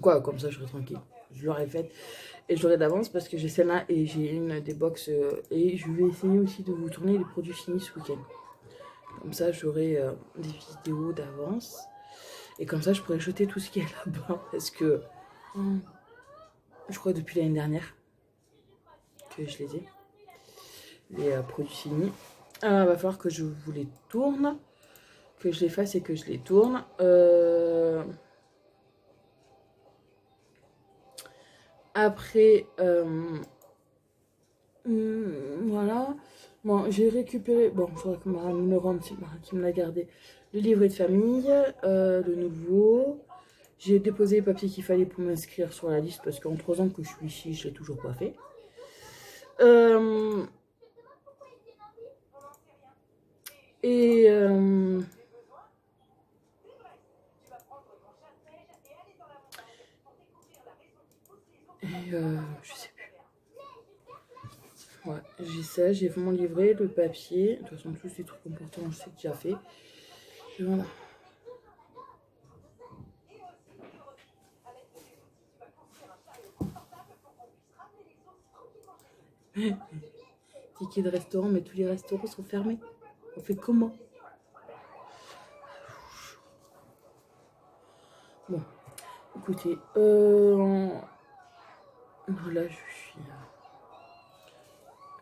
Quoi, comme ça, je serai tranquille. Je l'aurai faite et je l'aurai d'avance parce que j'ai celle-là et j'ai une des box. Et je vais essayer aussi de vous tourner les produits finis ce week-end. Comme ça, j'aurai des vidéos d'avance. Et comme ça, je pourrais jeter tout ce qu'il y a là-bas. Parce que je crois depuis l'année dernière que je les ai. Les produits finis. Va falloir que je vous les tourne. Que je les fasse et que je les tourne. Après, voilà. Bon, j'ai récupéré. Bon, il faudra que Mara me le rende, c'est Mara qui me l'a gardé. Le livret de famille, le nouveau. J'ai déposé les papiers qu'il fallait pour m'inscrire sur la liste parce qu'en 3 ans que je suis ici, je l'ai toujours pas fait. Et je sais plus. Ouais, j'ai ça, j'ai mon livret, le papier. De toute façon, tous ces trucs importants, je sais déjà fait. Et voilà. Ticket de restaurant, mais tous les restaurants sont fermés. On fait comment? Bon, écoutez, voilà,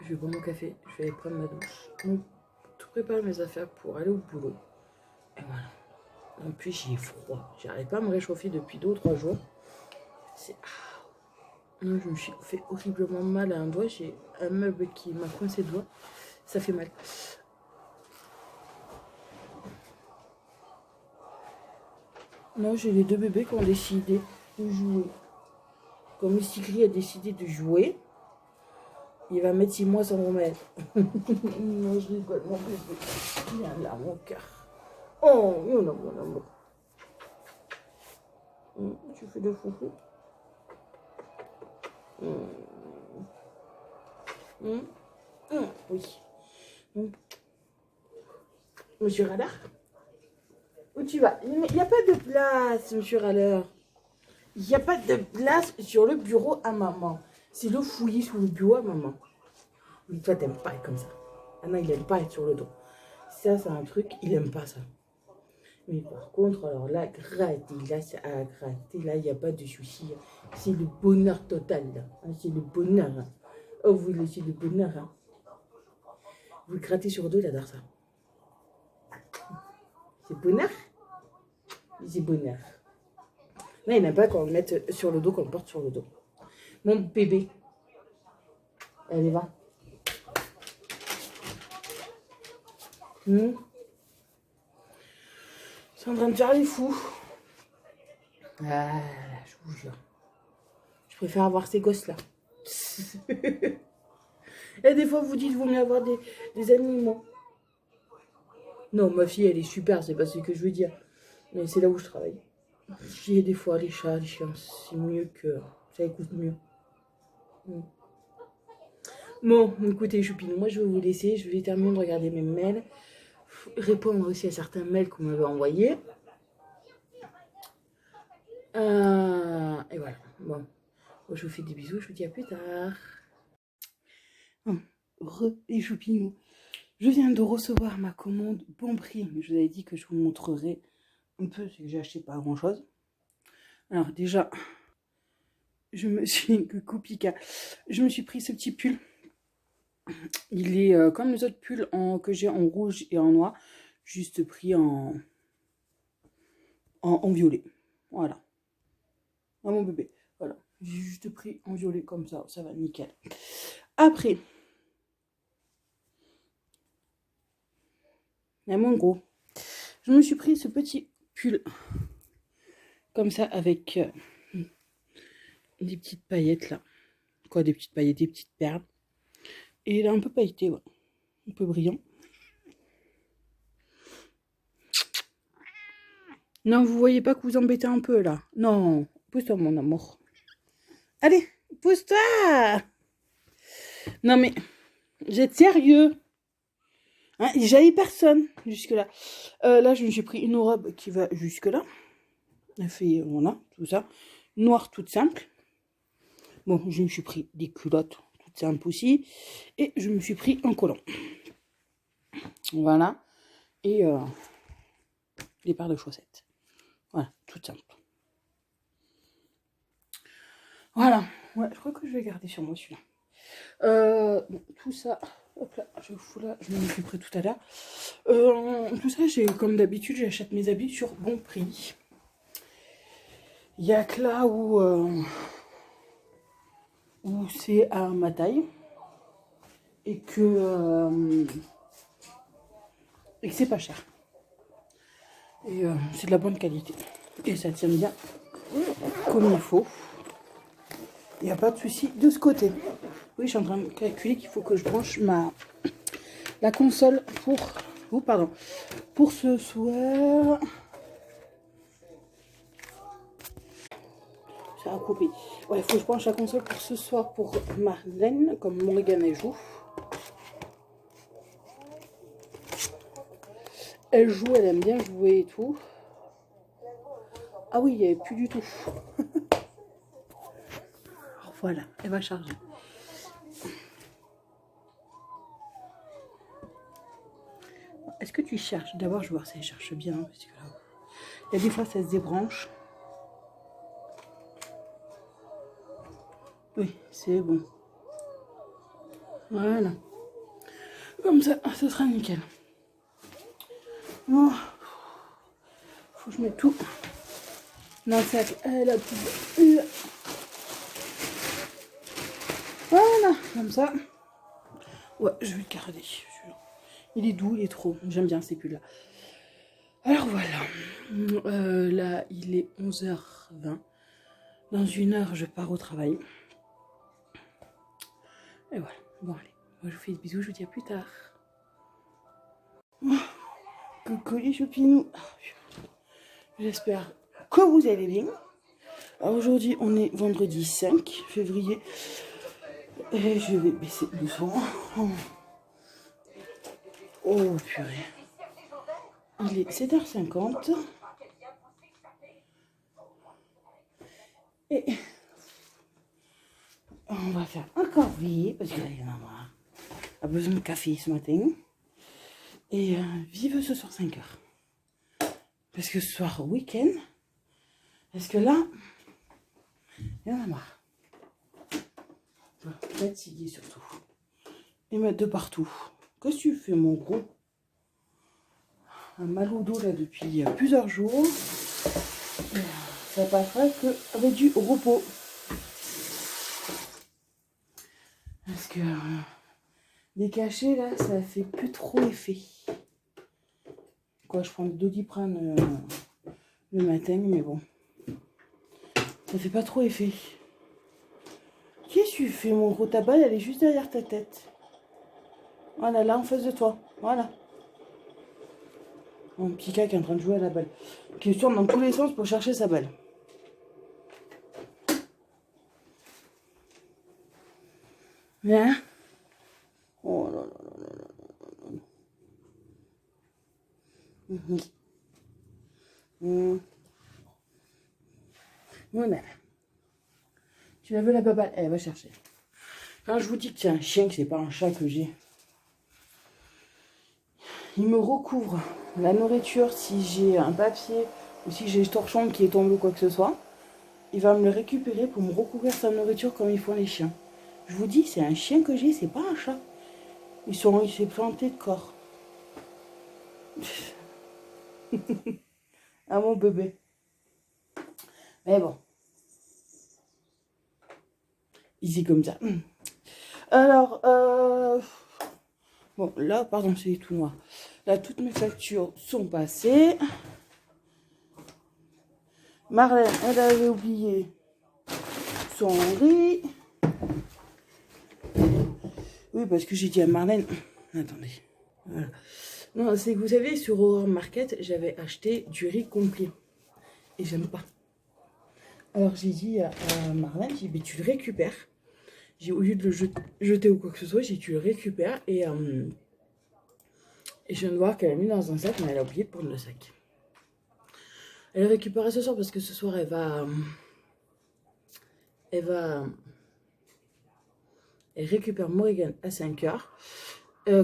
je vais boire mon café, je vais aller prendre ma douche. Donc, tout préparer mes affaires pour aller au boulot. Et voilà. En plus, j'ai froid. J'arrive pas à me réchauffer depuis 2 ou 3 jours. C'est... Non, je me suis fait horriblement mal à un doigt. J'ai un meuble qui m'a coincé le doigt. Ça fait mal. Non, j'ai les 2 bébés qui ont décidé de jouer. Comme le Sigri a décidé de jouer, il va mettre 6 mois sans remettre. Non, je rigole, mon bébé. Viens là, mon cœur. Oh, non, mon amour. Tu fais de foufou. Oui. Monsieur Radar, où tu vas? Il n'y a pas de place, monsieur Radar. Il n'y a pas de place sur le bureau à maman. C'est le fouillis sur le bureau à maman. Mais toi, t'aimes pas être comme ça. Anna, il aime pas être sur le dos. Ça, c'est un truc, il aime pas ça. Mais par contre, alors là, gratter, là, c'est à gratter. Là, il n'y a pas de souci. C'est le bonheur total, là. C'est le bonheur. Hein. Oh, vous laissez le bonheur. Hein. Vous le grattez sur le dos, il adore ça. C'est bonheur? C'est bonheur. Là, il n'aime pas qu'on le mette sur le dos, qu'on le porte sur le dos. Mon bébé. Allez, va. C'est en train de faire les fous. Ah, je vous jure. Je préfère avoir ces gosses-là. Et des fois, vous dites, vaut mieux avoir des animaux. Non, ma fille, elle est super, c'est pas ce que je veux dire. Mais c'est là où je travaille. J'ai des fois les chats, les chiens, c'est mieux que... Ça écoute mieux. Bon, écoutez, Choupine, moi je vais vous laisser. Je vais terminer de regarder mes mails. Répondre aussi à certains mails qu'on m'avait envoyés. Et voilà. Bon, je vous fais des bisous. Je vous dis à plus tard. Les choupinous. Je viens de recevoir ma commande bon prix. Je vous avais dit que je vous montrerai un peu ce que j'ai acheté, pas grand chose. Alors déjà, je me suis pris ce petit pull. Il est comme les autres pulls que j'ai en rouge et en noir, juste pris en violet. Voilà. À mon bébé. Voilà. J'ai juste pris en violet comme ça va nickel. Après, il y a mon gros. Je me suis pris ce petit pull comme ça avec des petites paillettes là. Quoi, des petites paillettes, des petites perles. Et il est un peu pailleté, ouais. Un peu brillant. Non, vous voyez pas que vous embêtez un peu là. Non, pousse-toi mon amour. Allez, pousse-toi. Non mais, vous êtes sérieux? Hein, j'avais personne jusque là. Là, je me suis pris une robe qui va jusque là. Elle fait, voilà, tout ça. Noire, toute simple. Bon, je me suis pris des culottes, toutes simples aussi. Et je me suis pris un collant. Voilà. Et des paires de chaussettes. Voilà, tout simple. Voilà. Ouais, je crois que je vais garder sur moi celui-là. Bon, tout ça, hop là, je fous là, je m'en occuperai tout à l'heure. Tout ça, comme d'habitude, j'achète mes habits sur bon prix. Il y a que là où c'est à ma taille et que c'est pas cher. Et c'est de la bonne qualité. Et ça tient bien comme il faut. Il n'y a pas de souci de ce côté. Oui, je suis en train de calculer qu'il faut que je branche la console pour ce soir. Ça a coupé. Ouais, il faut que je branche la console pour ce soir pour Marlène, comme Morgane elle joue. Elle joue, elle aime bien jouer et tout. Ah oui, il n'y avait plus du tout. Alors voilà, elle va charger. Est-ce que tu cherches? D'abord, je vais voir si elle cherche bien. Parce que là, il y a des fois, ça se débranche. Oui, c'est bon. Voilà. Comme ça, ce sera nickel. Oh. Faut que je mette tout dans le sac à la poubelle. Voilà, comme ça. Ouais, je vais le garder. Il est doux, il est trop. J'aime bien ces pulls-là. Alors voilà. Là, il est 11h20. Dans une heure, je pars au travail. Et voilà. Bon, allez. Moi, je vous fais des bisous. Je vous dis à plus tard. Oh, coucou les choupinous. J'espère que vous allez bien. Alors aujourd'hui, on est vendredi 5 février. Et je vais baisser le son. Oh purée. Il est 7h50. Et on va faire un café parce que là, il y en a marre. A besoin de café ce matin. Et vive ce soir 5h. Parce que ce soir, week-end. Parce que là, il y en a marre. Fatigué surtout. Et mettre de partout. Qu'est-ce que tu fais, mon gros? Un mal au dos là depuis plusieurs jours. Ça passera qu'avec du repos. Parce que des cachets là, ça fait plus trop effet. Quoi, je prends le Doliprane le matin, mais bon. Ça fait pas trop effet. Qu'est-ce que tu fais, mon gros? Ta balle, elle est juste derrière ta tête. Voilà, là, en face de toi. Voilà. Mon petit gars qui est en train de jouer à la balle. Qui tourne dans tous les sens pour chercher sa balle. Hein? Oh là là là là là. Voilà. Tu la veux la baballe? Elle va chercher. Quand je vous dis que c'est un chien, que c'est pas un chat que j'ai, il me recouvre la nourriture si j'ai un papier ou si j'ai le torchon qui est tombé ou quoi que ce soit. Il va me le récupérer pour me recouvrir sa nourriture comme ils font les chiens. Je vous dis, c'est un chien que j'ai, c'est pas un chat. Il s'est planté de corps. Ah mon bébé. Mais bon. Ici comme ça. Alors, bon, là, pardon, c'est tout noir. Là, toutes mes factures sont passées. Marlène, elle avait oublié son riz. Oui, parce que j'ai dit à Marlène... Attendez. Voilà. Non, c'est que vous savez, sur Aurore Market, j'avais acheté du riz complet. Et j'aime pas. Alors j'ai dit à Marlène, j'ai dit, mais tu le récupères. J'ai, au lieu de le jeter ou quoi que ce soit, j'ai dit, tu le récupères. Et je viens de voir qu'elle a mis dans un sac, mais elle a oublié de prendre le sac. Elle le récupérera ce soir parce que ce soir, elle récupère Morrigan à 5h.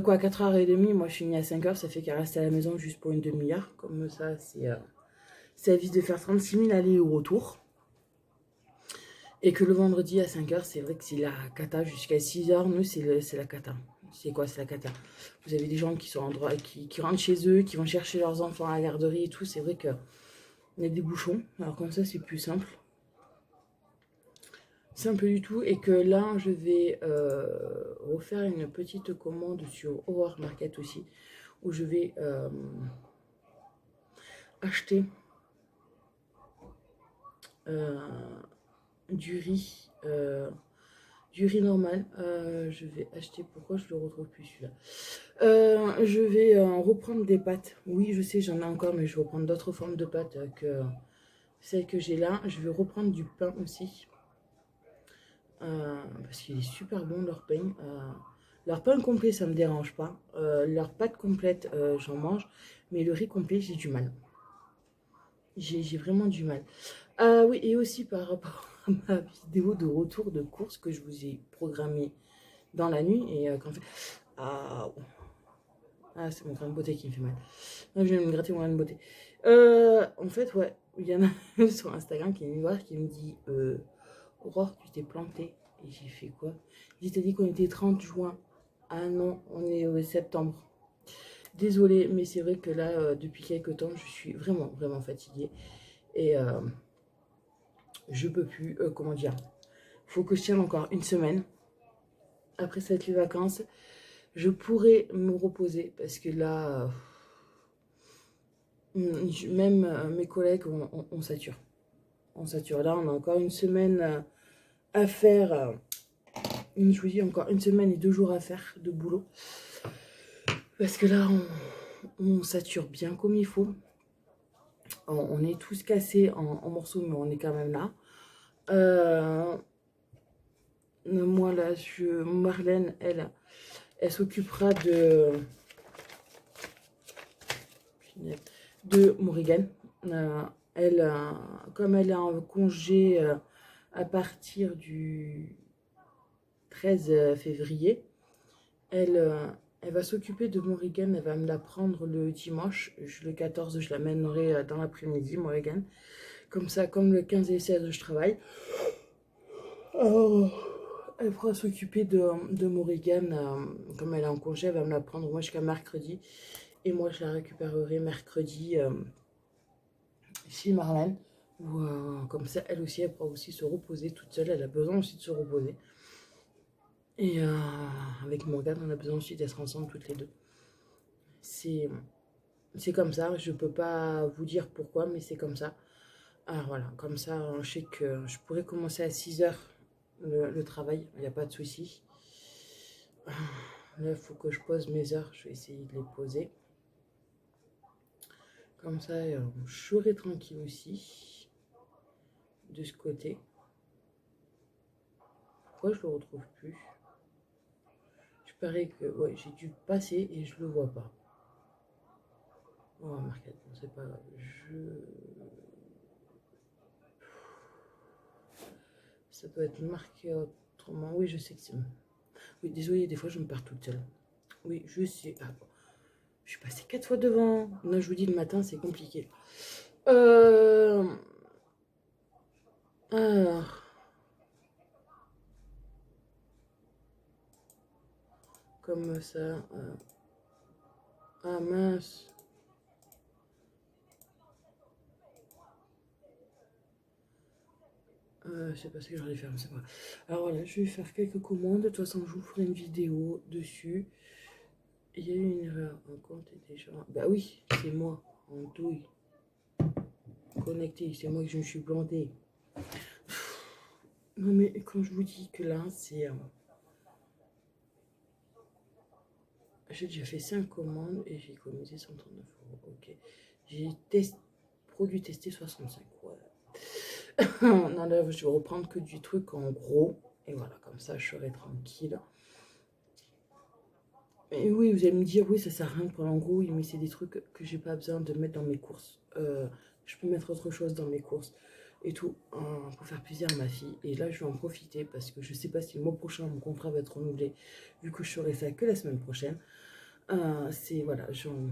Quoi, à 4h30, moi je finis à 5h, ça fait qu'elle reste à la maison juste pour une demi-heure. Comme ça, ça évite de faire 36 000 allers au retour. Et que le vendredi à 5h, c'est vrai que c'est la cata. Jusqu'à 6h, nous, c'est la cata. C'est quoi, c'est la cata? Vous avez des gens qui sont en droit, qui rentrent chez eux, qui vont chercher leurs enfants à la garderie et tout. C'est vrai qu'il y a des bouchons. Alors comme ça, c'est plus simple. Simple du tout. Et que là, je vais refaire une petite commande sur Aurore Market aussi. Où je vais acheter du riz. Du riz normal. Je vais acheter. Pourquoi je le retrouve plus celui-là? Je vais reprendre des pâtes. Oui, je sais, j'en ai encore, mais je vais reprendre d'autres formes de pâtes que celles que j'ai là. Je vais reprendre du pain aussi. Parce qu'il est super bon leur pain. Leur pain complet, ça me dérange pas. Leur pâte complète, j'en mange. Mais le riz complet, j'ai du mal. J'ai vraiment du mal. Oui, et aussi par rapport à ma vidéo de retour de course que je vous ai programmée dans la nuit. Et qu'en fait... Ah, c'est mon grain de beauté qui me fait mal. Non, je vais me gratter mon grain de beauté. En fait, ouais, il y en a sur Instagram qui est venu voir qui me dit Aurore, tu t'es plantée. Et j'ai fait quoi? Il t'a dit qu'on était 30 juin. Ah non, on est au septembre. Désolée, mais c'est vrai que là, depuis quelques temps, je suis vraiment, vraiment fatiguée. Et je peux plus, comment dire, faut que je tienne encore une semaine. Après cette les vacances, je pourrais me reposer parce que là, même mes collègues, on sature. On sature. Là, on a encore une semaine à faire. Je vous dis, encore une semaine et 2 jours à faire de boulot. Parce que là, on sature bien comme il faut. On est tous cassés en morceaux, mais on est quand même là. Moi, là, Marlène, elle s'occupera de Morrigan. Elle, comme elle est en congé à partir du 13 février, elle va s'occuper de Morrigan. Elle va me la prendre le dimanche. Le 14, je l'amènerai dans l'après-midi, Morrigan. Comme ça, comme le 15 et le 16, je travaille. Elle pourra s'occuper de Morrigan. Comme elle est en congé, elle va me la prendre moi jusqu'à mercredi. Et moi, je la récupérerai mercredi chez Marlène. Comme ça, elle aussi, elle pourra aussi se reposer toute seule. Elle a besoin aussi de se reposer. Et avec Morgane, on a besoin aussi d'être ensemble toutes les deux. C'est C'est comme ça, je peux pas vous dire pourquoi, mais c'est comme ça. Alors voilà, comme ça, je sais que je pourrais commencer à 6 heures le travail, il n'y a pas de souci. Là, il faut que je pose mes heures, je vais essayer de les poser. Comme ça, je serai tranquille aussi, de ce côté. Pourquoi je le retrouve plus? Je parie que ouais, j'ai dû passer et je le vois pas. On va marquer, c'est pas grave. Ça doit être marqué autrement. Oui, je sais que c'est... Oui, désolé, des fois je me perds toute seule. Oui, je sais. Ah, bon. Je suis passée 4 fois devant. Non, je vous dis, le matin, c'est compliqué. Alors... Comme ça... Ah mince. Je sais pas ce que j'allais faire, mais c'est pas grave. Alors voilà, je vais faire quelques commandes. De toute façon, je vous ferai une vidéo dessus. Il y a eu une erreur. Un compte est déjà... Bah oui, c'est moi. En douille. Connecté. C'est moi que je me suis plantée. Non mais quand je vous dis que là, c'est... J'ai déjà fait 5 commandes et j'ai économisé 139 €. Ok. J'ai produit testé 65. Ouais. Non, là, je vais reprendre que du truc en gros. Et voilà, comme ça, je serai tranquille. Et oui, vous allez me dire, oui, ça sert à rien de prendre en gros. Oui, mais c'est des trucs que j'ai pas besoin de mettre dans mes courses. Je peux mettre autre chose dans mes courses et tout pour faire plaisir à ma fille. Et là, je vais en profiter parce que je sais pas si le mois prochain, mon contrat va être renouvelé vu que je ferai ça que la semaine prochaine. C'est voilà, j'en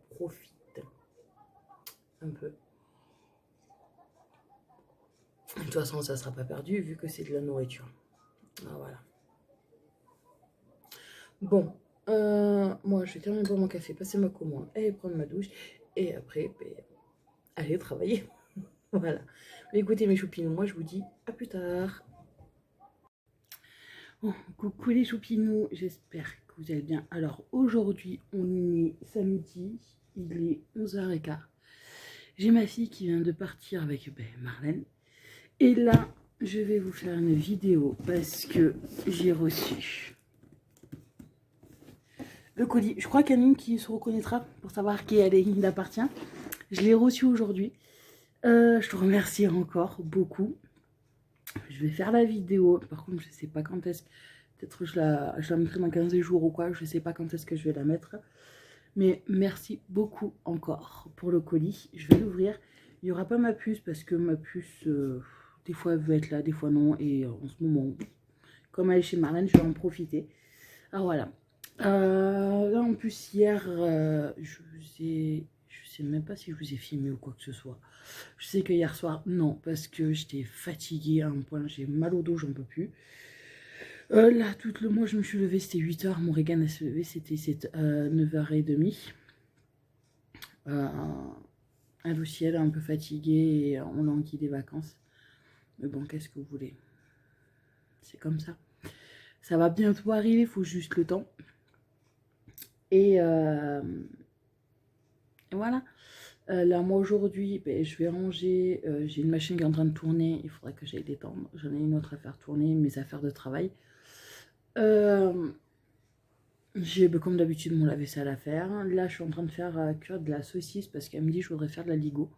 profite un peu. De toute façon, ça sera pas perdu vu que c'est de la nourriture. Ah, voilà. Bon, moi, je vais terminer de boire mon café, passer ma commande, aller prendre ma douche et après, ben, aller travailler. Voilà. Mais écoutez, mes choupinous, moi, je vous dis à plus tard. Oh, coucou les choupinous, j'espère que vous allez bien. Alors, aujourd'hui, on est samedi, il est 11h15. J'ai ma fille qui vient de partir avec Marlène. Et là, je vais vous faire une vidéo parce que j'ai reçu le colis. Je crois qu'il y en a une qui se reconnaîtra pour savoir qui il appartient. Je l'ai reçu aujourd'hui. Je te remercie encore beaucoup. Je vais faire la vidéo. Par contre, je ne sais pas quand est-ce. Peut-être que je la mettrai dans 15 jours ou quoi. Je ne sais pas quand est-ce que je vais la mettre. Mais merci beaucoup encore pour le colis. Je vais l'ouvrir. Il n'y aura pas ma puce parce que ma puce, des fois elle veut être là, des fois non. Et en ce moment, comme elle est chez Marlène, je vais en profiter. Alors voilà. Là en plus hier, je sais même pas si je vous ai filmé ou quoi que ce soit. Je sais que hier soir, non, parce que j'étais fatiguée à un point, j'ai mal au dos, j'en peux plus. Là, tout le mois, je me suis levée, c'était 8 h. Mon Regan a se levé, c'était 9h30. Elle aussi, elle est un peu fatiguée et on languit des vacances. Mais bon, qu'est-ce que vous voulez? C'est comme ça. Ça va bientôt arriver, il faut juste le temps. Et voilà. Là, moi, aujourd'hui, ben, je vais ranger. J'ai une machine qui est en train de tourner. Il faudrait que j'aille détendre. J'en ai une autre à faire tourner, mes affaires de travail. J'ai, comme d'habitude, mon lave-vaisselle à faire. Là, je suis en train de faire cuire de la saucisse parce qu'elle me dit que je voudrais faire de la ligo.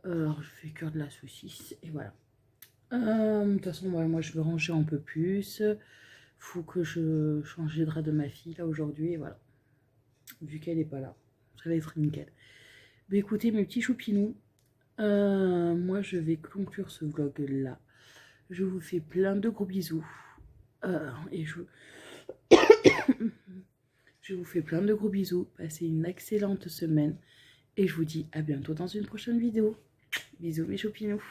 Alors, je fais cuire de la saucisse et voilà. De toute façon, ouais, moi, je veux ranger un peu plus. Faut que je change les draps de ma fille, là, aujourd'hui, et voilà. Vu qu'elle n'est pas là. Ça va être nickel. Mais écoutez, mes petits choupinous, moi, je vais conclure ce vlog-là. Je vous fais plein de gros bisous. Et je vous fais plein de gros bisous. Passez une excellente semaine. Et je vous dis à bientôt dans une prochaine vidéo. Bisous mes choupinous.